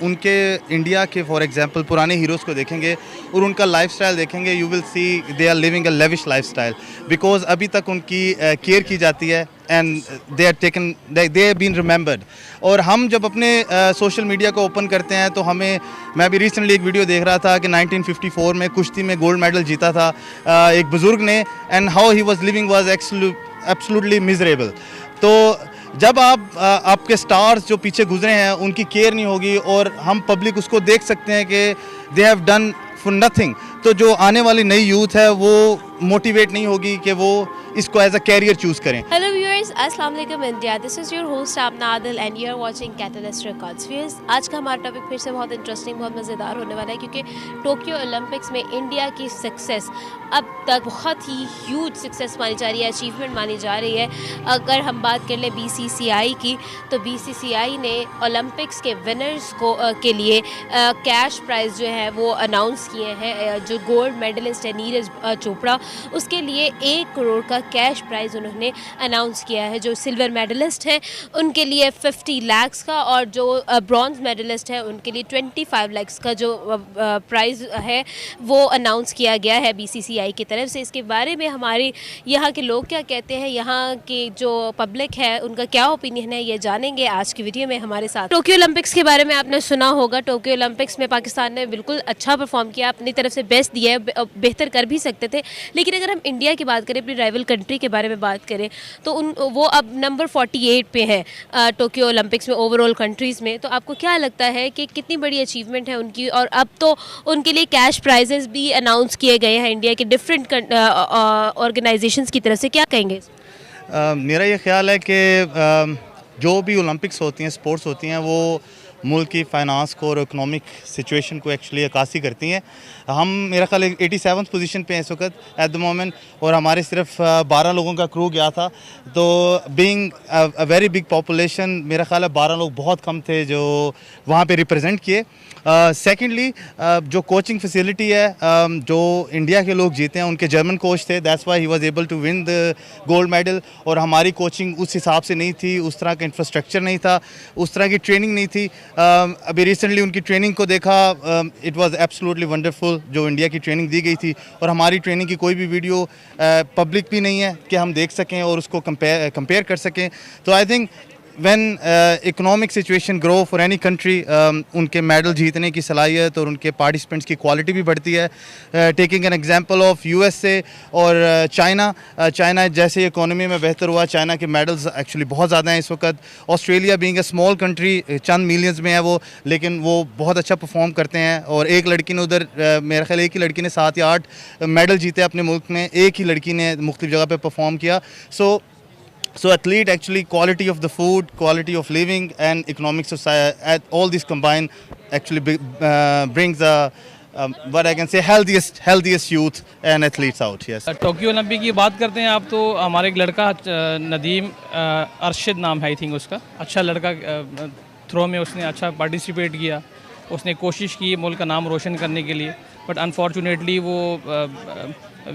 उनके इंडिया के for example पुराने हीरोज़ को देखेंगे और उनका लाइफस्टाइल देखेंगे, you will see they are living a lavish lifestyle, because अभी तक उनकी केयर की जाती है and they are taken, they have been remembered. और हम जब अपने सोशल मीडिया को ओपन करते हैं तो हमें, मैं भी रिसेंटली एक वीडियो देख रहा था कि 1954 में कुश्ती में गोल्ड मेडल जीता था एक बुज़ुर्ग ने, and how he was living was absolutely miserable. तो जब आपके स्टार्स जो पीछे गुजरे हैं उनकी केयर नहीं होगी और हम पब्लिक उसको देख सकते हैं कि they have done for nothing, तो जो आने वाली नई यूथ है वो मोटिवेट नहीं होगी कि वो इसको एज अ कैरियर चूज करें। Hello viewers, अस्सलाम वालेकुम India. This is your host आपना Adil and you are watching Catalyst Records. Viewers, आज का हमारा टॉपिक फिर से बहुत इंटरेस्टिंग, बहुत मज़ेदार होने वाला है, क्योंकि टोक्यो ओलंपिक्स में इंडिया की सक्सेस अब तक बहुत ही ह्यूज सक्सेस मानी जा रही है, अचीवमेंट मानी जा रही है। अगर हम बात कर लें BCCI की, तो BCCI ने ओलंपिक्स के विनर्स को के लिए कैश प्राइज़ जो है वो अनाउंस किए हैं। जो गोल्ड मेडलिस्ट है नीरज चोपड़ा, उसके लिए 1 करोड़ का कैश प्राइज़ उन्होंने अनाउंस किया है। जो सिल्वर मेडलिस्ट हैं उनके लिए 50 लाख का, और जो ब्रॉन्ज मेडलिस्ट है उनके लिए 25 लाख का जो प्राइज़ है वो अनाउंस किया गया है BCCI की तरफ से। इसके बारे में हमारे यहाँ के लोग क्या कहते हैं, यहाँ के जो पब्लिक है उनका क्या ओपिनियन है, ये जानेंगे आज की वीडियो में हमारे साथ। टोक्यो ओलंपिक्स के बारे में आपने सुना होगा। टोक्यो ओलंपिक्स में पाकिस्तान ने बिल्कुल अच्छा परफॉर्म किया, अपनी तरफ से बेस्ट दिया है, बेहतर कर भी सकते थे। लेकिन अगर हम इंडिया की बात करें, अपनी राइवल कंट्री के बारे में बात करें, तो वो अब नंबर 48 पे हैं टोक्यो ओलंपिक्स में ओवरऑल कंट्रीज़ में। तो आपको क्या लगता है कि कितनी बड़ी अचीवमेंट है उनकी, और अब तो उनके लिए कैश प्राइजेस भी अनाउंस किए गए हैं इंडिया के डिफरेंट ऑर्गेनाइजेशंस की तरफ से, क्या कहेंगे? मेरा ये ख्याल है कि जो भी ओलंपिक्स होती हैं, स्पोर्ट्स होती हैं, वो मुल्क की फाइनेंस को और इकोनॉमिक सिचुएशन को एक्चुअली अक्कासी करती हैं। हम मेरा ख्याल 87th पोजीशन पे हैं इस वक्त एट द मोमेंट, और हमारे सिर्फ 12 लोगों का क्रू गया था। तो being a very big population, मेरा ख्याल है 12 लोग बहुत कम थे जो वहाँ पे रिप्रेजेंट किए। सेकेंडली जो कोचिंग फैसिलिटी है, जो इंडिया के लोग जीते हैं उनके जर्मन कोच थे, that's why he was able to win the gold medal. और हमारी कोचिंग उस हिसाब से नहीं थी, उस तरह का इंफ्रास्ट्रक्चर नहीं था, उस तरह की ट्रेनिंग नहीं थी। अभी रिसेंटली उनकी ट्रेनिंग को देखा, इट वाज एब्सोल्युटली वंडरफुल जो इंडिया की ट्रेनिंग दी गई थी। और हमारी ट्रेनिंग की कोई भी वीडियो पब्लिक भी नहीं है कि हम देख सकें और उसको कंपेयर कर सकें। तो I think when economic situation grow for any country, उनके मेडल जीतने की सलाहियत और उनके पार्टिसिपेंट्स की क्वालिटी भी बढ़ती है। Taking an example of USA और चाइना जैसे इकोनॉमी में बेहतर हुआ, चाइना के मेडल्स एक्चुअली बहुत ज़्यादा हैं इस वक्त। Australia being a small country, Chand millions में है वो, लेकिन वो बहुत अच्छा परफॉर्म करते हैं। और एक लड़की ने उधर, मेरा ख्याल एक ही लड़की ने 7 या 8 मेडल जीते अपने मुल्क में, एक ही लड़की ने मुख्तलिफ जगह पर परफॉर्म किया। So athlete actually, quality of the food, quality of living and economic society, all these combined actually brings what I can say healthiest youth and athletes out. Yes. Tokyo Olympic की बात करते हैं आप, तो हमारे एक लड़का नदीम अरशद नाम है आई थिंक उसका, अच्छा लड़का, थ्रो में उसने अच्छा पार्टिसिपेट किया, उसने कोशिश की मुल्क का नाम रोशन करने के लिए, बट अनफॉर्चुनेटली वो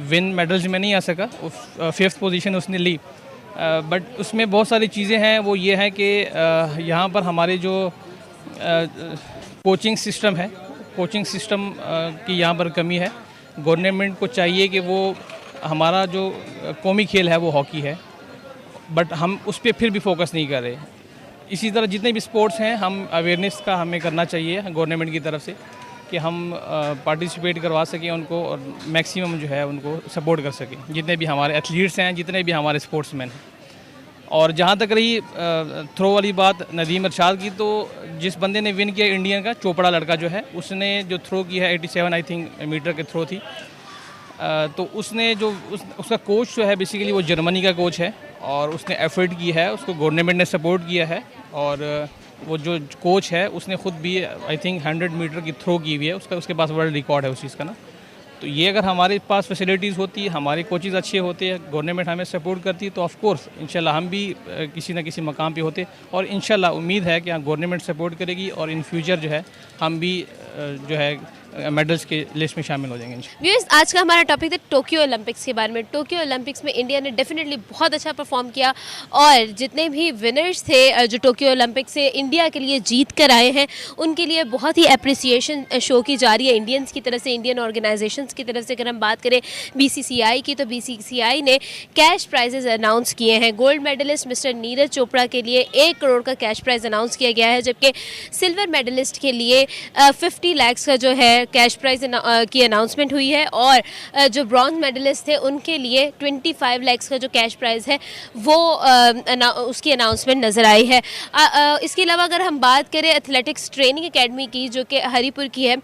विन मेडल्स में नहीं आ सका, 5th पोजीशन उसने ली। बट उसमें बहुत सारी चीज़ें हैं, वो ये है कि यहाँ पर हमारे जो कोचिंग सिस्टम है, कोचिंग सिस्टम की यहाँ पर कमी है। गवर्नमेंट को चाहिए कि वो, हमारा जो कौमी खेल है वो हॉकी है, बट हम उस पर फिर भी फोकस नहीं कर रहे। इसी तरह जितने भी स्पोर्ट्स हैं, हम अवेयरनेस का हमें करना चाहिए गवर्नमेंट की तरफ से कि हम पार्टिसिपेट करवा सकें उनको, और मैक्सिमम जो है उनको सपोर्ट कर सकें, जितने भी हमारे एथलीट्स हैं, जितने भी हमारे स्पोर्ट्समैन हैं। और जहाँ तक रही थ्रो वाली बात नदीम अरशद की, तो जिस बंदे ने विन किया इंडियन का, चोपड़ा लड़का जो है, उसने जो थ्रो की है 87 आई थिंक मीटर के थ्रो थी, तो उसने जो उसका कोच जो है बेसिकली वो जर्मनी का कोच है, और उसने एफर्ट की है, उसको गवर्नमेंट ने सपोर्ट किया है। और वो जो कोच है उसने ख़ुद भी आई थिंक 100 मीटर की थ्रो की हुई है, उसके पास वर्ल्ड रिकॉर्ड है उस चीज़ का ना। तो ये अगर हमारे पास फैसिलिटीज़ होती, हमारे कोचेज़ अच्छे होते हैं, गवर्नमेंट हमें सपोर्ट करती, तो ऑफ कोर्स इंशाल्लाह हम भी किसी न किसी मकाम पे होते। और इंशाल्लाह उम्मीद है कि गवर्नमेंट सपोर्ट करेगी, और इन फ्यूचर जो है हम भी जो है मेडल्स के लिस्ट में शामिल हो जाएंगे। व्यूअर्स, आज का हमारा टॉपिक था टोक्यो ओलंपिक्स के बारे में। टोक्यो ओलंपिक्स में इंडिया ने डेफिनेटली बहुत अच्छा परफॉर्म किया और जितने भी विनर्स थे जो टोक्यो ओलंपिक्स से इंडिया के लिए जीत कर आए हैं, उनके लिए बहुत ही अप्रिसिएशन शो की जा रही है इंडियंस की तरफ से, इंडियन ऑर्गेनाइजेशंस की तरफ से। अगर हम बात करें बीसीसीआई की, तो बीसीसीआई ने कैश प्राइजेस अनाउंस किए हैं। Gold medalist mister Neeraj Chopra के लिए 1 करोड़ का कैश प्राइज अनाउंस किया गया है, जबकि सिल्वर मेडलिस्ट के लिए 50 लाख का जो है कैश प्राइज की अनाउंसमेंट हुई है और जो ब्रॉन्ज मेडलिस्ट थे उनके लिए 25 लाख का जो कैश प्राइज है वो उसकी अनाउंसमेंट नज़र आई है। इसके अलावा अगर हम बात करें एथलेटिक्स ट्रेनिंग एकेडमी की, जो कि हरीपुर की है,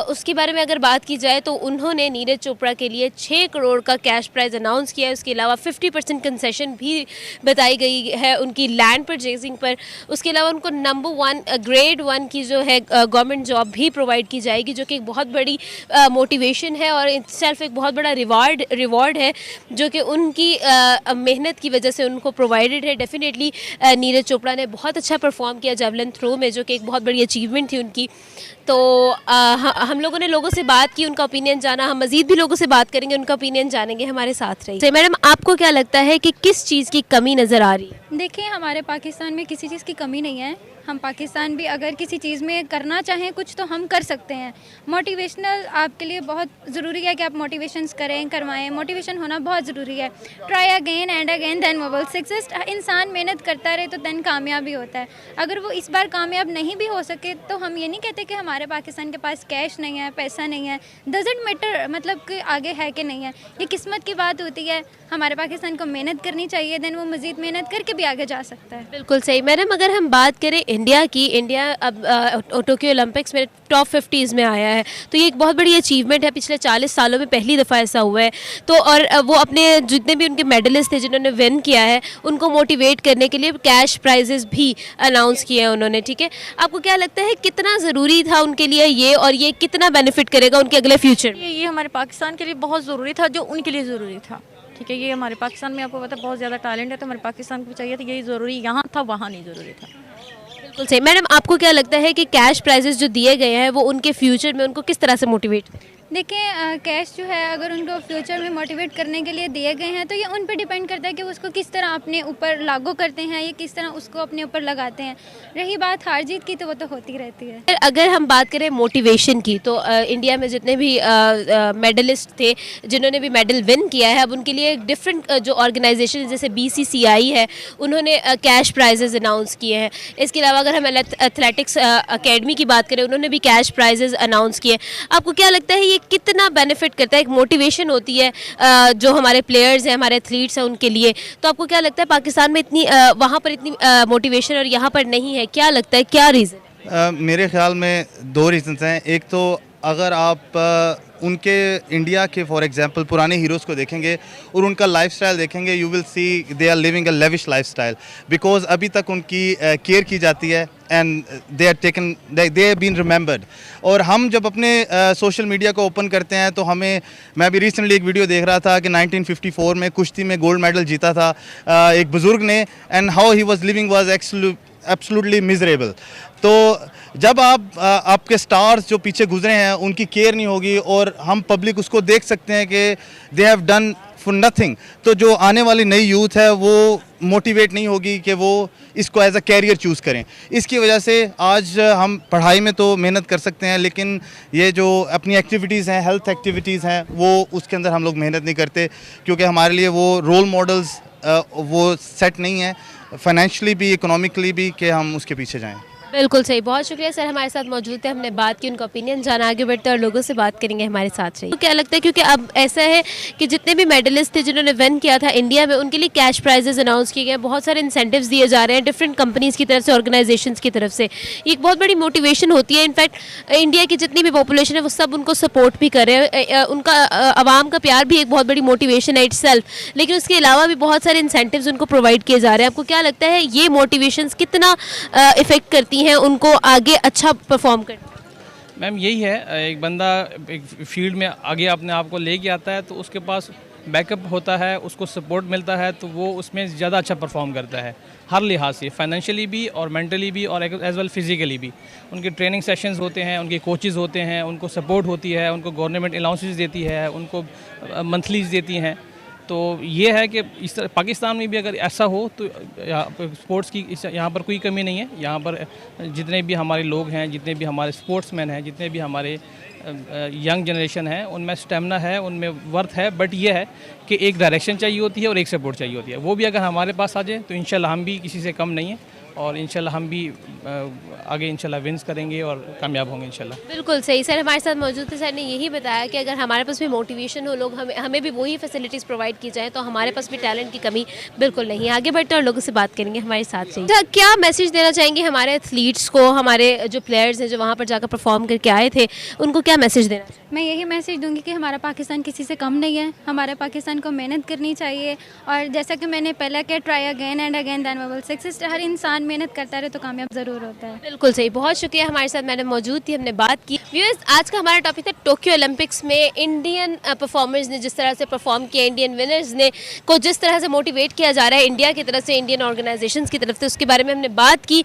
उसके बारे में अगर बात की जाए तो उन्होंने नीरज चोपड़ा के लिए 6 करोड़ का कैश प्राइज अनाउंस किया है। उसके अलावा 50% कंसेशन भी बताई गई है उनकी लैंड परचेजिंग पर। उसके अलावा उनको नंबर 1 ग्रेड 1 की जो है गवर्नमेंट जॉब भी प्रोवाइड की जाएगी, जो कि एक बहुत बड़ी मोटिवेशन है और इटसेल्फ एक बहुत बड़ा रिवॉर्ड है जो कि उनकी मेहनत की वजह से उनको प्रोवाइडेड है। डेफिनेटली नीरज चोपड़ा ने बहुत अच्छा परफॉर्म किया जेवलिन थ्रो में, जो कि एक बहुत बड़ी अचीवमेंट थी उनकी। तो हम लोगों ने लोगों से बात की, उनका ओपिनियन जाना, हम मज़ीद भी लोगों से बात करेंगे, उनका ओपिनियन जानेंगे। हमारे साथ रहिए। मैडम, आपको क्या लगता है कि किस चीज़ की कमी नज़र आ रही है? देखिए, हमारे पाकिस्तान में किसी चीज़ की कमी नहीं है। हम पाकिस्तान भी अगर किसी चीज़ में करना चाहें कुछ तो हम कर सकते हैं। मोटिवेशनल आपके लिए बहुत ज़रूरी है कि आप मोटिवेशंस करें, करवाएं। मोटिवेशन होना बहुत ज़रूरी है। Try again and again then we will success. इंसान मेहनत करता रहे तो देन कामयाब भी होता है। अगर वो इस बार कामयाब नहीं भी हो सके तो हम ये नहीं कहते कि हमारे पाकिस्तान के पास कैश नहीं है, पैसा नहीं है। डजंट मैटर, मतलब कि आगे है कि नहीं है, ये किस्मत की बात होती है। हमारे पाकिस्तान को मेहनत करनी चाहिए, देन वो मज़ीद मेहनत करके भी आगे जा सकता है। बिल्कुल सही। मैडम, अगर हम बात करें इंडिया की, इंडिया अब टोक्यो ओलंपिक्स में टॉप 50s में आया है, तो ये एक बहुत बड़ी अचीवमेंट है। पिछले 40 सालों में पहली दफ़ा ऐसा हुआ है। तो और वो अपने जितने भी उनके मेडलिस्ट थे जिन्होंने विन किया है, उनको मोटिवेट करने के लिए कैश प्राइजेस भी अनाउंस किए हैं उन्होंने। ठीक है, आपको क्या लगता है कितना ज़रूरी था उनके लिए ये, और ये कितना बेनिफिट करेगा उनके अगले फ्यूचर में? ये हमारे पाकिस्तान के लिए बहुत ज़रूरी था, जो उनके लिए ज़रूरी था। ठीक है, ये हमारे पाकिस्तान में आपको पता है बहुत ज़्यादा टैलेंट है, तो हमारे पाकिस्तान को चाहिए था, यही ज़रूरी यहाँ था, वहाँ नहीं ज़रूरी था। बिल्कुल सही। मैडम, आपको क्या लगता है कि कैश प्राइजेस जो दिए गए हैं वो उनके फ्यूचर में उनको किस तरह से मोटिवेट? देखिए, कैश जो है अगर उनको फ्यूचर में मोटिवेट करने के लिए दिए गए हैं तो ये उन पे डिपेंड करता है कि वो उसको किस तरह अपने ऊपर लागू करते हैं, या किस तरह उसको अपने ऊपर लगाते हैं। रही बात हार जीत की, तो वो तो होती रहती है। अगर हम बात करें मोटिवेशन की, तो इंडिया में जितने भी मेडलिस्ट थे जिन्होंने भी मेडल विन किया है, अब उनके लिए डिफरेंट जो ऑर्गेनाइजेशन जैसे बीसीसीआई है, उन्होंने कैश प्राइजेज अनाउंस किए हैं। इसके अलावा अगर हम एथलेटिक्स अकेडमी की बात करें, उन्होंने भी कैश प्राइजेज अनाउंस किए। आपको क्या लगता है ये कितना बेनिफिट करता है? एक मोटिवेशन होती है जो हमारे प्लेयर्स हैं, हमारे एथलीट्स हैं, उनके लिए। तो आपको क्या लगता है पाकिस्तान में इतनी वहाँ पर इतनी मोटिवेशन और यहाँ पर नहीं है? क्या लगता है, क्या रीज़न? मेरे ख्याल में 2 रीज़न्स हैं। एक तो अगर आप उनके इंडिया के फॉर एग्जांपल पुराने हीरोज़ को देखेंगे और उनका लाइफस्टाइल देखेंगे, you will see they are living a lavish lifestyle, because अभी तक उनकी केयर की जाती है and they are taken, they have been remembered. और हम जब अपने सोशल मीडिया को ओपन करते हैं तो मैं अभी रिसेंटली एक वीडियो देख रहा था कि 1954 में कुश्ती में गोल्ड मेडल जीता था एक बुज़ुर्ग ने, and how he was living was absolutely miserable. तो जब आपके स्टार्स जो पीछे गुजरे हैं उनकी केयर नहीं होगी और हम पब्लिक उसको देख सकते हैं कि they have done for nothing, तो जो आने वाली नई यूथ है वो मोटिवेट नहीं होगी कि वो इसको एज अ कैरियर चूज़ करें। इसकी वजह से आज हम पढ़ाई में तो मेहनत कर सकते हैं, लेकिन ये जो अपनी एक्टिविटीज़ हैं, हेल्थ एक्टिविटीज़ हैं, वो उसके अंदर हम लोग मेहनत नहीं करते, क्योंकि हमारे लिए वो रोल मॉडल्स वो सेट नहीं है फाइनेंशियली भी, इकोनॉमिकली भी, कि हम उसके पीछे जाएं। बिल्कुल सही। बहुत शुक्रिया सर, हमारे साथ मौजूद थे, हमने बात की, उनका ओपिनियन जाना। आगे बढ़ते और लोगों से बात करेंगे, हमारे साथ रहिए। तो क्या लगता है, क्योंकि अब ऐसा है कि जितने भी मेडलिस्ट थे जिन्होंने विन किया था इंडिया में, उनके लिए कैश प्राइजेस अनाउंस किए गए, बहुत सारे इंसेंटिव्स दिए जा रहे हैं डिफरेंट कंपनीज़ की तरफ से, ऑर्गेनाइजेशंस की तरफ से। ये एक बहुत बड़ी मोटिवेशन होती है। इनफैक्ट इंडिया की जितनी भी पॉपुलेशन है वो सब उनको सपोर्ट भी कर रहे हैं। उनका आवाम का प्यार भी एक बहुत बड़ी मोटिवेशन है इटसेल्फ, लेकिन उसके अलावा भी बहुत सारे इंसेंटिव्स उनको प्रोवाइड किए जा रहे हैं। आपको क्या लगता है ये मोटिवेशंस कितना इफेक्ट करती हैं उनको आगे अच्छा परफॉर्म करना? मैम, यही है, एक बंदा एक फील्ड में आगे अपने आप को लेके आता है तो उसके पास बैकअप होता है, उसको सपोर्ट मिलता है, तो वो उसमें ज़्यादा अच्छा परफॉर्म करता है हर लिहाज से, फाइनेंशियली भी और मेंटली भी और एज वेल फिजिकली भी। उनके ट्रेनिंग सेशंस होते हैं, उनके कोचेज़ होते हैं, उनको सपोर्ट होती है, उनको गवर्नमेंट अलाउंसेस देती है, उनको मंथलीज देती हैं। तो ये है कि इस तरह पाकिस्तान में भी अगर ऐसा हो तो स्पोर्ट्स की यहाँ पर कोई कमी नहीं है। यहाँ पर जितने भी हमारे लोग हैं, जितने भी हमारे स्पोर्ट्समैन हैं, जितने भी हमारे यंग जनरेशन है, उनमें स्टेमिना है, उनमें वर्थ है। बट ये है कि एक डायरेक्शन चाहिए होती है और एक सपोर्ट चाहिए होती है। वो भी अगर हमारे पास आ जाए तो इंशाल्लाह हम भी किसी से कम नहीं हैं और इंशाल्लाह हम भी आगे इंशाल्लाह विन्स करेंगे और कामयाब होंगे इंशाल्लाह। बिल्कुल सही। सर हमारे साथ मौजूद थे, सर ने यही बताया कि अगर हमारे पास भी मोटिवेशन हो, लोग हमें भी वही फैसिलिटीज़ प्रोवाइड की जाए, तो हमारे पास भी टैलेंट की कमी बिल्कुल नहीं है। आगे बढ़ते और लोगों से बात करेंगे, हमारे साथ रहिए। तो क्या मैसेज देना चाहेंगे हमारे एथलीट्स को, हमारे जो प्लेयर्स हैं जो वहाँ पर जाकर परफॉर्म करके आए थे, उनको क्या मैसेज देना चाहिए? मैं यही मैसेज दूंगी कि हमारा पाकिस्तान किसी से कम नहीं है, हमारे पाकिस्तान को मेहनत करनी चाहिए। और जैसा कि मैंने पहले कहा, try again and again then we will success. हर इंसान मेहनत करता रहे तो कामयाब ज़रूर होता है। बिल्कुल सही। बहुत शुक्रिया, हमारे साथ मैडम मौजूद थी, हमने बात की। व्यूअर्स, आज का हमारा टॉपिक था टोक्यो ओलंपिक्स में इंडियन परफॉर्मर्स ने जिस तरह से परफॉर्म किया, इंडियन विनर्स ने को जिस तरह से मोटिवेट किया जा रहा है इंडिया की तरफ से, इंडियन ऑर्गेनाइजेशंस की तरफ से, उसके बारे में हमने बात की।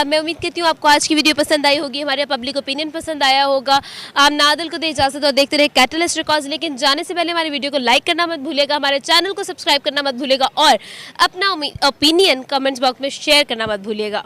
मैं उम्मीद करती हूँ आपको आज की वीडियो पसंद आई होगी, हमारे पब्लिक ओपिनियन पसंद आया होगा। आप नादिल को दे इजाज़त और देखते रहे कैटलिस्ट रिकॉर्ड्स। लेकिन जाने से पहले हमारी वीडियो को लाइक करना मत भूलिएगा, हमारे चैनल को सब्सक्राइब करना मत भूलिएगा और अपना ओपिनियन कमेंट्स बॉक्स में शेयर करना मत भूलिएगा।